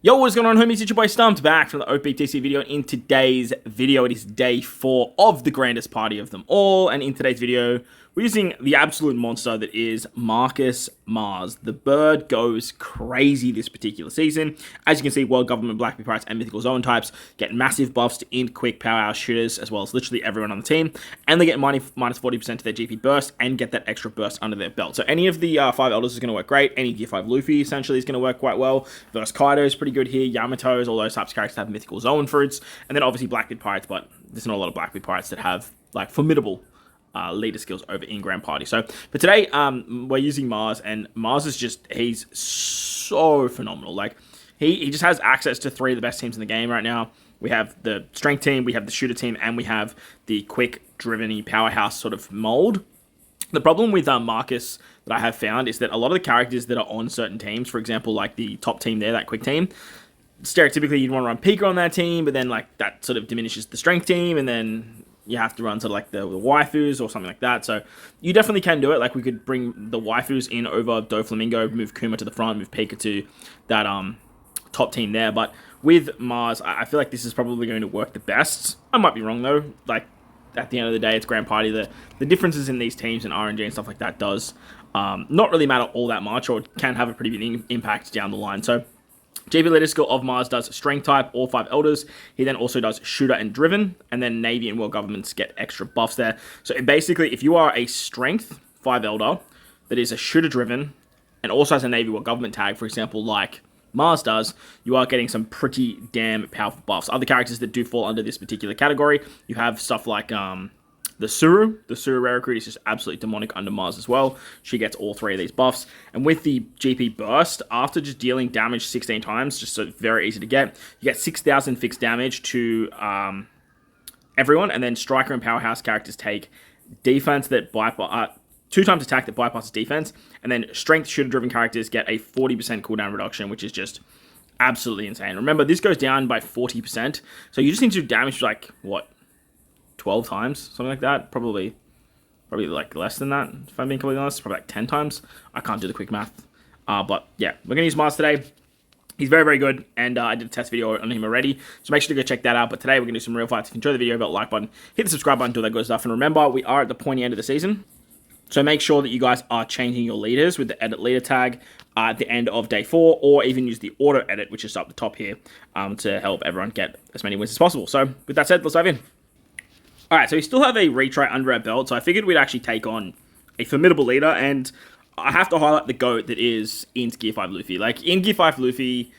Yo, what's going on, homies? It's your boy Stumped back from the OPTC video. In today's video, it is day 4 of the grandest party of them all. And in today's video, we're using the absolute monster that is Marcus Mars. The bird goes crazy this particular season. As you can see, World Government, Black Pirates, and Mythical Zone types get massive buffs to int, quick, powerhouse shooters, as well as literally everyone on the team. And they get minus 40% to their GP burst and get that extra burst under their belt. So any of the 5 elders is going to work great. Any Gear 5 Luffy essentially is going to work quite well. Vers Kaido is pretty good here. Yamato's, all those types of characters have Mythical Zone fruits. And then obviously Blackbeard Pirates, but there's not a lot of Blackbeard Pirates that have like formidable leader skills over in Grand Party. So for today, we're using Mars, and Mars is just, he's so phenomenal. Like he just has access to 3 of the best teams in the game right now. We have the strength team, we have the shooter team, and we have the quick, driven-y powerhouse sort of mold. The problem with Marcus that I have found is that a lot of the characters that are on certain teams, for example, like the top team there, that quick team, stereotypically you'd want to run Pikqchu on that team, but then like that sort of diminishes the strength team, and then you have to run sort of like the waifus or something like that. So you definitely can do it. Like we could bring the waifus in over Doflamingo, move Kuma to the front, move Pika to that top team there. But with Mars, I feel like this is probably going to work the best. I might be wrong though. Like at the end of the day, it's Grand Party. The differences in these teams and RNG and stuff like that does not really matter all that much, or it can have a pretty big impact down the line. So JP leader skill of Mars does Strength type, all 5 elders. He then also does Shooter and Driven, and then Navy and World Governments get extra buffs there. So basically, if you are a Strength 5 elder that is a Shooter Driven, and also has a Navy World Government tag, for example, like Mars does, you are getting some pretty damn powerful buffs. Other characters that do fall under this particular category, you have stuff like the Suru rare recruit is just absolutely demonic under Mars as well. She gets all 3 of these buffs. And with the GP burst, after just dealing damage 16 times, just so very easy to get, you get 6,000 fixed damage to everyone. And then Striker and Powerhouse characters take defense that bypass, 2 times attack that bypasses defense. And then Strength Shooter Driven characters get a 40% cooldown reduction, which is just absolutely insane. Remember, this goes down by 40%. So you just need to do damage like, what, 12 times, something like that. Probably like less than that, if I'm being completely honest. Probably like 10 times. I can't do the quick math. But yeah, we're going to use Mars today. He's very, very good, and I did a test video on him already, so make sure to go check that out. But today we're going to do some real fights. If you enjoyed the video, hit that like button, hit the subscribe button, do that good stuff. And remember, we are at the pointy end of the season, so make sure that you guys are changing your leaders with the edit leader tag at the end of day 4, or even use the auto edit, which is up the top here, to help everyone get as many wins as possible. So with that said, let's dive in. Alright, so we still have a retry under our belt, so I figured we'd actually take on a formidable leader, and I have to highlight the GOAT that is in Gear 5 Luffy. Like, in Gear 5 Luffy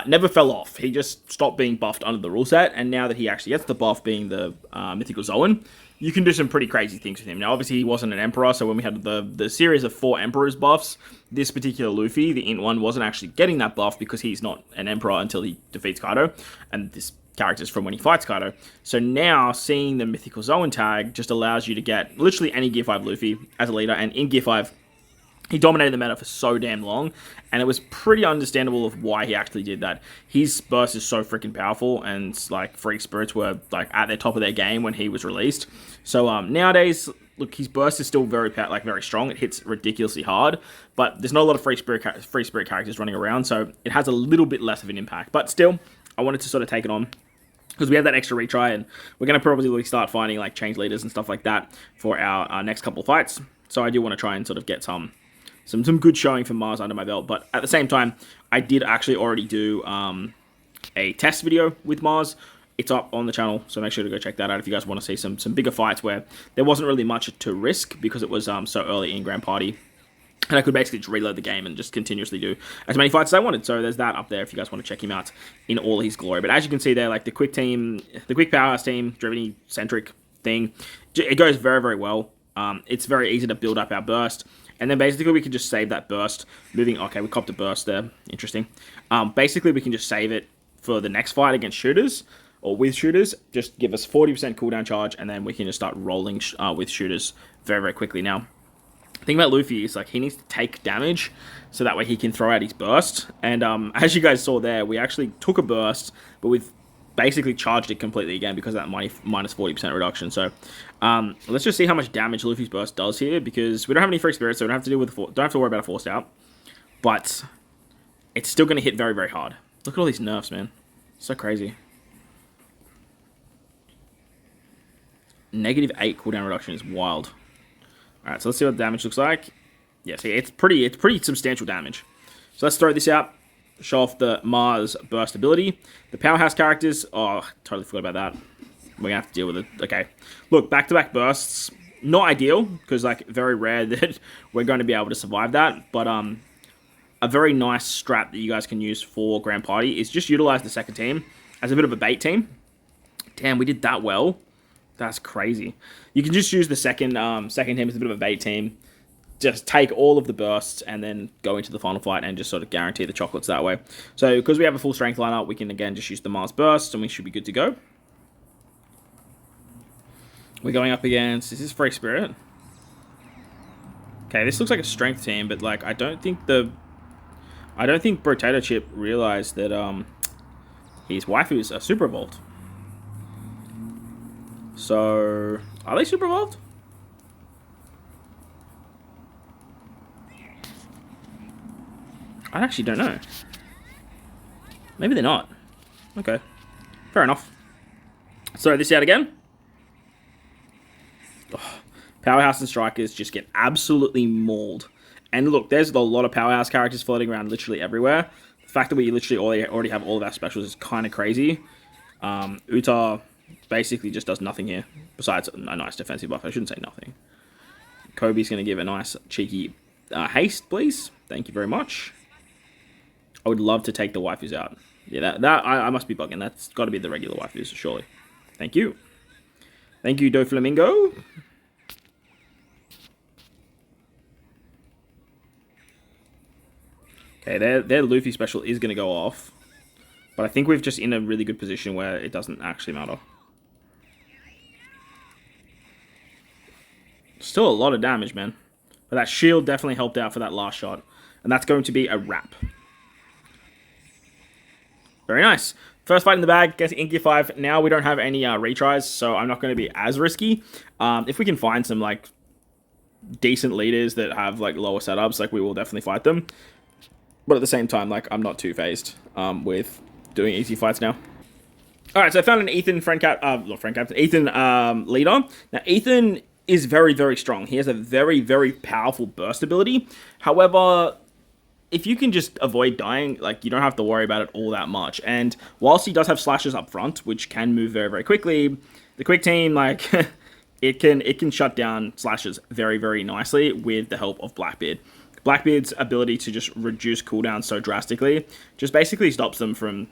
never fell off. He just stopped being buffed under the rule set, and now that he actually gets the buff being the Mythical Zone, you can do some pretty crazy things with him. Now, obviously, he wasn't an Emperor, so when we had the series of 4 Emperors buffs, this particular Luffy, the Int one, wasn't actually getting that buff because he's not an Emperor until he defeats Kaido, and this characters from when he fights Kaido. So now, seeing the Mythical Zone tag just allows you to get literally any Gear 5 Luffy as a leader, and in Gear 5, he dominated the meta for so damn long, and it was pretty understandable of why he actually did that. His burst is so freaking powerful, and like Freak Spirits were like at the top of their game when he was released. So nowadays, look, his burst is still very strong. It hits ridiculously hard, but there's not a lot of Free Spirit characters running around, so it has a little bit less of an impact. But still, I wanted to sort of take it on because we have that extra retry, and we're going to probably start finding like change leaders and stuff like that for our next couple of fights. So I do want to try and sort of get some good showing from Mars under my belt. But at the same time, I did actually already do a test video with Mars. It's up on the channel, so make sure to go check that out if you guys want to see some bigger fights where there wasn't really much to risk because it was so early in Grand Party. And I could basically just reload the game and just continuously do as many fights as I wanted. So there's that up there if you guys want to check him out in all his glory. But as you can see there, like the quick powerhouse team, driven centric thing, it goes very, very well. It's very easy to build up our burst. And then basically we can just save that burst. Okay, we copped a burst there. Interesting. Basically we can just save it for the next fight against shooters or with shooters. Just give us 40% cooldown charge, and then we can just start rolling with shooters very, very quickly. Now, the thing about Luffy is like he needs to take damage so that way he can throw out his burst. And as you guys saw there, we actually took a burst, but we've basically charged it completely again because of that minus 40% reduction. So let's just see how much damage Luffy's burst does here, because we don't have any free spirits, so we don't have to worry about a forced out. But it's still going to hit very, very hard. Look at all these nerfs, man. So crazy. -8 cooldown reduction is wild. Alright, so let's see what the damage looks like. Yeah, see, it's pretty substantial damage. So let's throw this out. Show off the Mars burst ability. The powerhouse characters. Oh, totally forgot about that. We're gonna have to deal with it. Okay. Look, back-to-back bursts. Not ideal, because like very rare that we're going to be able to survive that. But a very nice strat that you guys can use for Grand Party is just utilize the second team as a bit of a bait team. Damn, we did that well. That's crazy. You can just use the second team as a bit of a bait team. Just take all of the bursts and then go into the final fight and just sort of guarantee the chocolates that way. So because we have a full strength lineup, we can again just use the Mars burst and we should be good to go. We're going up against, is this Free Spirit? Okay, this looks like a strength team, but like I don't think Potato Chip realized that his waifus are super evolved. So are they super evolved? I actually don't know. Maybe they're not. Okay. Fair enough. So this out again. Oh, Powerhouse and Strikers just get absolutely mauled. And look, there's a lot of Powerhouse characters floating around literally everywhere. The fact that we literally already have all of our specials is kind of crazy. Uta basically just does nothing here. Besides a nice defensive buff. I shouldn't say nothing. Kobe's going to give a nice cheeky haste, please. Thank you very much. I would love to take the waifus out. Yeah, I must be bugging. That's got to be the regular waifus, surely. Thank you. Thank you, Doflamingo. Okay, their Luffy special is going to go off. But I think we're just in a really good position where it doesn't actually matter. Still a lot of damage, man. But that shield definitely helped out for that last shot. And that's going to be a wrap. Very nice. First fight in the bag, gets Inky 5. Now we don't have any retries, so I'm not going to be as risky. If we can find some like decent leaders that have like lower setups, like we will definitely fight them. But at the same time, like I'm not too phased with doing easy fights now. All right, so I found an Ethan Ethan leader. Now Ethan is very, very strong. He has a very, very powerful burst ability. However, if you can just avoid dying, like you don't have to worry about it all that much. And whilst he does have slashes up front, which can move very, very quickly, the quick team, like it can shut down slashes very, very nicely with the help of Blackbeard. Blackbeard's ability to just reduce cooldowns so drastically just basically stops them from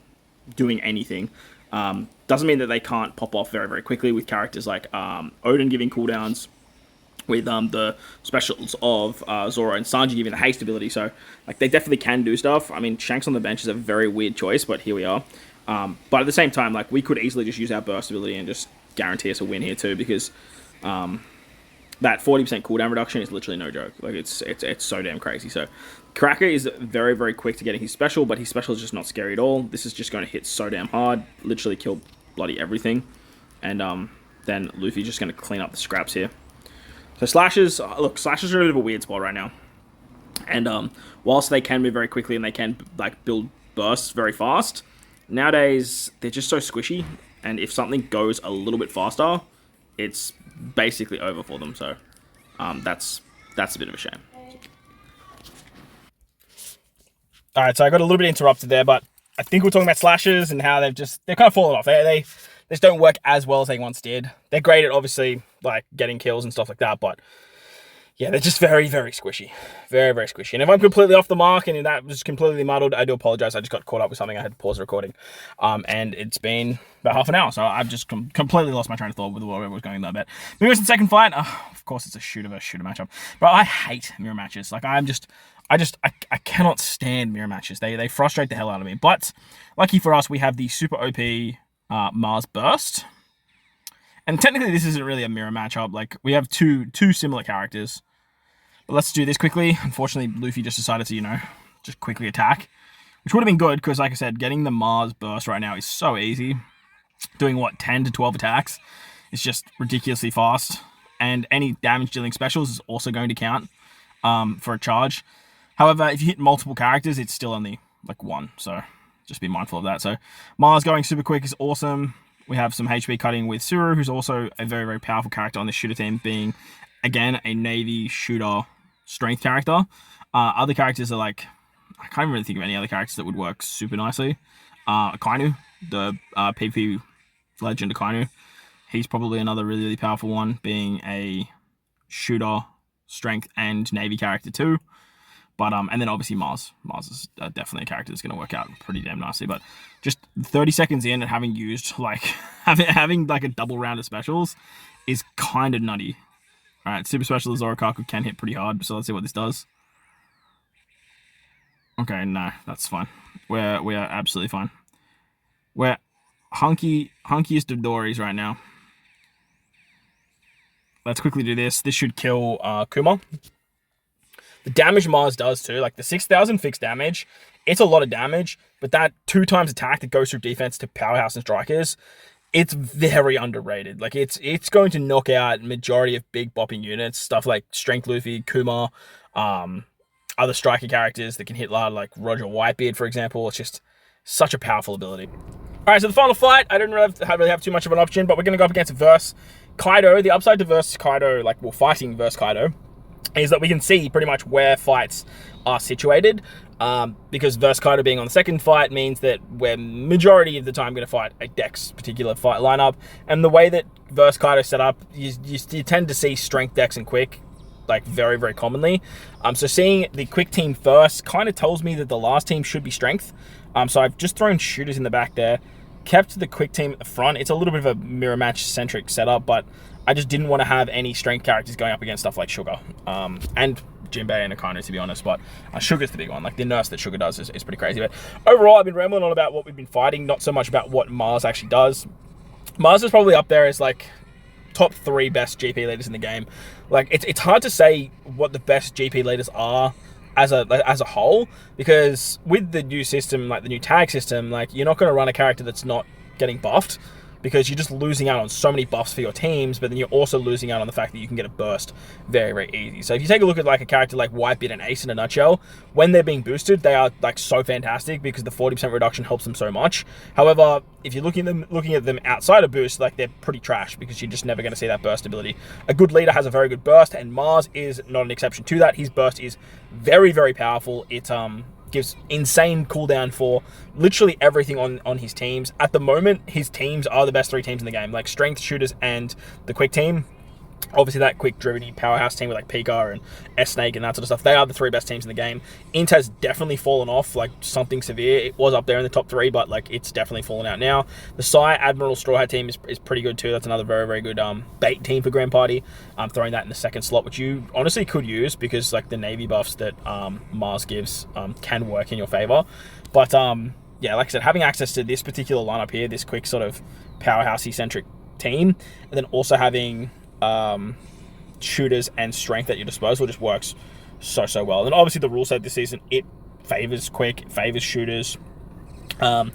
doing anything. Doesn't mean that they can't pop off very, very quickly with characters like Odin giving cooldowns, with the specials of Zoro and Sanji giving the haste ability. So like they definitely can do stuff. I mean, Shanks on the bench is a very weird choice, but here we are. But at the same time, like we could easily just use our burst ability and just guarantee us a win here too, because that 40% cooldown reduction is literally no joke. Like it's so damn crazy. So Cracker is very, very quick to getting his special, but his special is just not scary at all. This is just going to hit so damn hard, literally kill bloody everything. And then Luffy just going to clean up the scraps here. So slashes, look, slashes are a bit of a weird spot right now. And whilst they can move very quickly and they can like build bursts very fast, nowadays they're just so squishy. And if something goes a little bit faster, it's basically over for them. So that's a bit of a shame. All right, so I got a little bit interrupted there, but I think we're talking about slashes and how they're kind of fallen off. They just don't work as well as they once did. They're great at obviously like getting kills and stuff like that, but yeah, they're just very, very squishy. Very, very squishy. And if I'm completely off the mark and that was completely muddled, I do apologize. I just got caught up with something. I had to pause the recording. And it's been about half an hour, so I've just completely lost my train of thought with whatever was going on there. But moving on to the second fight, of course it's a shooter matchup. But I hate mirror matches. Like I cannot stand mirror matches. They frustrate the hell out of me. But lucky for us, we have the super OP Mars Burst. And technically this isn't really a mirror matchup. Like we have two similar characters. But let's do this quickly. Unfortunately, Luffy just decided to, just quickly attack. Which would have been good because, like I said, getting the Mars Burst right now is so easy. Doing, 10 to 12 attacks is just ridiculously fast. And any damage dealing specials is also going to count for a charge. However, if you hit multiple characters, it's still only, one. So, just be mindful of that. So Mars going super quick is awesome. We have some HP cutting with Suru, who's also a very, very powerful character on this shooter team, being, again, a Navy shooter strength character. Other characters are like, I can't really think of any other characters that would work super nicely. Akainu, the PP legend Akainu. He's probably another really, really powerful one, being a shooter, strength, and Navy character too. But and then obviously Mars. Mars is definitely a character that's going to work out pretty damn nicely. But just 30 seconds in and having used like having like a double round of specials is kind of nutty. All right, super special Zorokaku can hit pretty hard. So let's see what this does. Okay, no, that's fine. We are absolutely fine. We're hunkiest of Dories right now. Let's quickly do this. This should kill Kuma. The damage Mars does too, like the 6,000 fixed damage, it's a lot of damage, but that 2 times attack that goes through defense to powerhouse and strikers, it's very underrated. Like it's going to knock out majority of big bopping units, stuff like Strength Luffy, Kuma, other striker characters that can hit hard, like Roger Whitebeard, for example. It's just such a powerful ability. All right, so the final fight, I didn't really have too much of an option, but we're going to go up against Vers Kaido. The upside to Vers Kaido, like we're fighting Vers Kaido, is that we can see pretty much where fights are situated, because Vers Kaido being on the second fight means that we're majority of the time going to fight a Dex particular fight lineup, and the way that Vers Kaido is set up, you tend to see strength, Dex, and quick, like very, very commonly. So seeing the quick team first kind of tells me that the last team should be strength. So I've just thrown shooters in the back there, kept the quick team at the front. It's a little bit of a mirror match centric setup, but I just didn't want to have any strength characters going up against stuff like Sugar and Jinbei and Akainu, to be honest. But Sugar's the big one. Like the nurse that Sugar does is pretty crazy. But overall, I've been rambling on about what we've been fighting, not so much about what Mars actually does. Mars is probably up there as like top 3 best GP leaders in the game. Like it's hard to say what the best GP leaders are as a whole, because with the new system, like the new tag system, like you're not going to run a character that's not getting buffed, because you're just losing out on so many buffs for your teams, but then you're also losing out on the fact that you can get a burst very, very easy. So if you take a look at like a character like Whitebeard and Ace in a nutshell, when they're being boosted, they are like so fantastic because the 40% reduction helps them so much. However, if you're looking at them outside of boost, like they're pretty trash because you're just never going to see that burst ability. A good leader has a very good burst, and Mars is not an exception to that. His burst is very, very powerful. It gives insane cooldown for literally everything on his teams. At the moment, his teams are the best 3 teams in the game, like strength, shooters, and the quick team. Obviously, that quick driven powerhouse team with like Pika and S-Snake and that sort of stuff, they are the 3 best teams in the game. Int has definitely fallen off, like something severe. It was up there in the top 3, but like it's definitely fallen out now. The Psy Admiral Straw Hat team is pretty good too. That's another very, very good bait team for Grand Party. I'm throwing that in the second slot, which you honestly could use because like the Navy buffs that Mars gives can work in your favor. But yeah, like I said, having access to this particular lineup here, this quick sort of powerhousey centric team, and then also having shooters and strength at your disposal just works so well. And obviously the rule set this season, it favors quick, it favors shooters, doesn't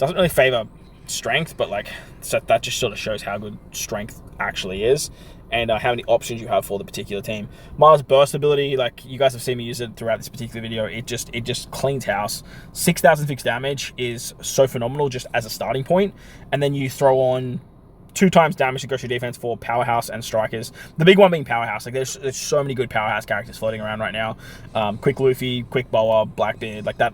really favor strength, but like so that just sort of shows how good strength actually is and how many options you have for the particular team. Mars burst ability, like you guys have seen me use it throughout this particular video, it just cleans house. 6,000 fixed damage is so phenomenal just as a starting point, and then you throw on 2 times damage to go through defense for powerhouse and strikers. The big one being powerhouse. Like there's so many good powerhouse characters floating around right now. Quick Luffy, Quick Boa, Blackbeard, like that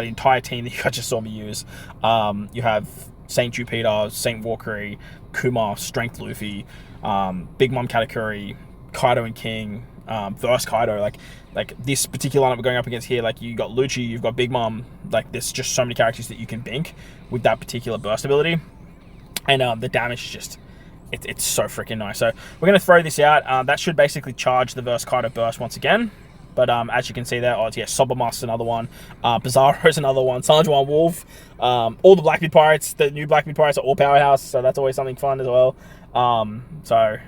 entire team that you guys just saw me use. You have Saint Jupiter, Saint Valkyrie, Kuma, Strength Luffy, Big Mom Katakuri, Kaido and King, Vers Kaido. Like this particular lineup we're going up against here, like you got Lucci, you've got Big Mom. Like there's just so many characters that you can bink with that particular burst ability. And the damage is just, it's so freaking nice. So we're going to throw this out. That should basically charge the Vers Kaido burst once again. But as you can see there, yeah, Sobermaster's another one. Bizarro's another one. Sanjuan Wolf. All the Blackbeard Pirates, the new Blackbeard Pirates are all powerhouse. So that's always something fun as well. So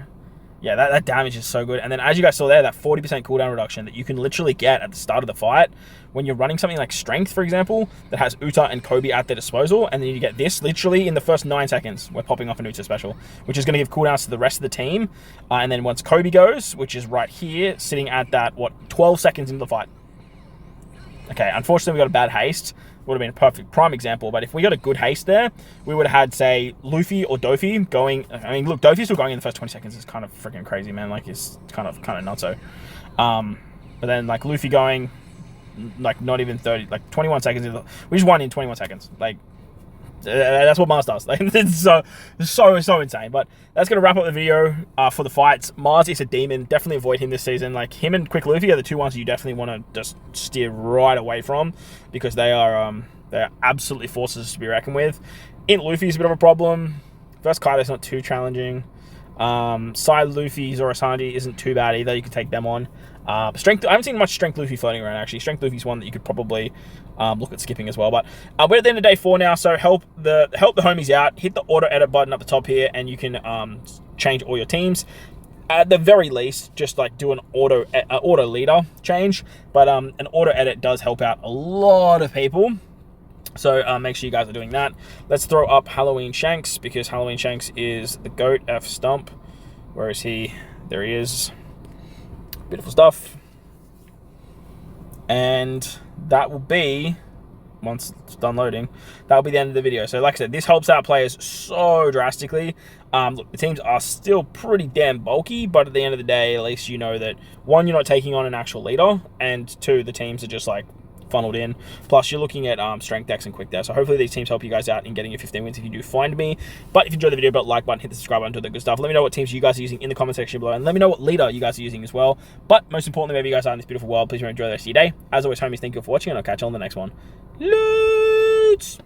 yeah, that damage is so good. And then as you guys saw there, that 40% cooldown reduction that you can literally get at the start of the fight when you're running something like Strength, for example, that has Uta and Kobe at their disposal, and then you get this literally in the first 9 seconds. We're popping off an Uta special, which is going to give cooldowns to the rest of the team. And then once Kobe goes, which is right here, sitting at that, 12 seconds into the fight. Okay, unfortunately we got a bad haste. Would have been a perfect prime example, but if we got a good haste there, we would have had, say, Luffy or Dofi going. I mean, look, Dofi's still going in the first 20 seconds is kind of freaking crazy, man. Like, it's kind of nutso. But then, like, Luffy going, like, not even 30, like, 21 seconds. We just won in 21 seconds. Like, that's what Mars does. Like, it's so insane. But that's going to wrap up the video for the fights. Mars is a demon. Definitely avoid him this season. Like, him and Quick Luffy are the two ones you definitely want to just steer right away from, because they're absolutely forces to be reckoned with. Int Luffy's a bit of a problem. Vers Kaido's not too challenging. Side Luffy, Zorosanji isn't too bad either. You can take them on. Strength, I haven't seen much Strength Luffy floating around, actually. Strength Luffy's one that you could probably look at skipping as well. But we're at the end of day 4 now, so help the homies out. Hit the auto edit button up the top here, and you can change all your teams. At the very least, just like do an auto leader change. But an auto edit does help out a lot of people. So make sure you guys are doing that. Let's throw up Halloween Shanks, because Halloween Shanks is the GOAT. F Stump. Where is he? There he is. Beautiful stuff. And that will be, once it's done loading, that will be the end of the video. So like I said, this helps out players so drastically. Look, the teams are still pretty damn bulky, but at the end of the day, at least you know that, one, you're not taking on an actual leader, and two, the teams are just like funneled in. Plus, you're looking at strength decks and quick decks. So hopefully these teams help you guys out in getting your 15 wins if you do find me. But if you enjoyed the video, hit the like button, hit the subscribe button, do the good stuff. Let me know what teams you guys are using in the comment section below, and let me know what leader you guys are using as well. But most importantly, wherever you guys are in this beautiful world, please enjoy the rest of your day. As always, homies, thank you for watching, and I'll catch you on the next one. Loot!